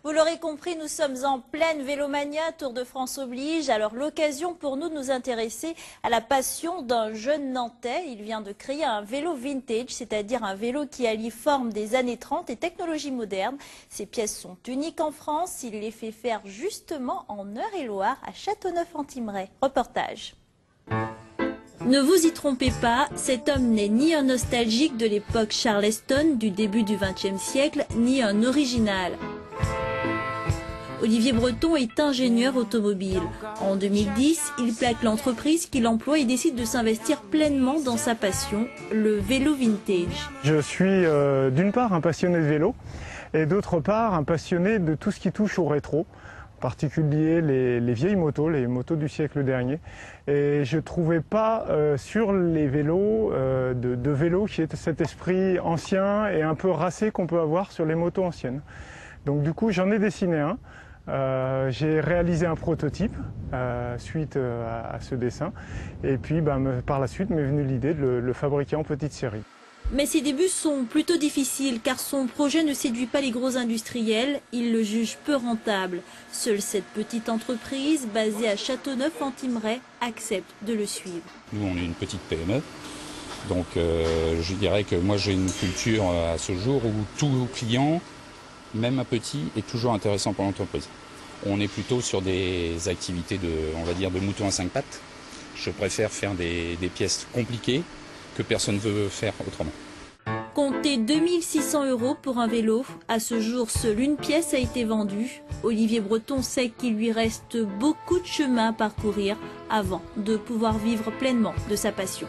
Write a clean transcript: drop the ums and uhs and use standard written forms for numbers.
Vous l'aurez compris, nous sommes en pleine Vélomania, Tour de France oblige. Alors l'occasion pour nous de nous intéresser à la passion d'un jeune Nantais. Il vient de créer un vélo vintage, c'est-à-dire un vélo qui allie forme des années 30 et technologie moderne. Ces pièces sont uniques en France. Il les fait faire justement en Eure-et-Loire à Châteauneuf-en-Thymerais. Reportage. Ne vous y trompez pas, cet homme n'est ni un nostalgique de l'époque Charleston du début du XXe siècle, ni un original. Olivier Breton est ingénieur automobile. En 2010, il plaque l'entreprise qu'il emploie et décide de s'investir pleinement dans sa passion, le vélo vintage. Je suis d'une part un passionné de vélo et d'autre part un passionné de tout ce qui touche au rétro, en particulier les vieilles motos, les motos du siècle dernier. Et je ne trouvais pas sur les vélos de vélos qui est cet esprit ancien et un peu racé qu'on peut avoir sur les motos anciennes. Donc du coup j'en ai dessiné un. J'ai réalisé un prototype suite à ce dessin et puis par la suite m'est venue l'idée de le fabriquer en petite série. Mais ses débuts sont plutôt difficiles car son projet ne séduit pas les gros industriels, il le juge peu rentable. Seule cette petite entreprise basée à Châteauneuf-en-Thymerais accepte de le suivre. Nous on est une petite PME, donc je dirais que moi j'ai une culture à ce jour où tout client, même un petit, est toujours intéressant pour l'entreprise. On est plutôt sur des activités de moutons à 5 pattes. Je préfère faire des pièces compliquées que personne ne veut faire autrement. Comptez 2600 € pour un vélo. À ce jour, seule une pièce a été vendue. Olivier Breton sait qu'il lui reste beaucoup de chemin à parcourir avant de pouvoir vivre pleinement de sa passion.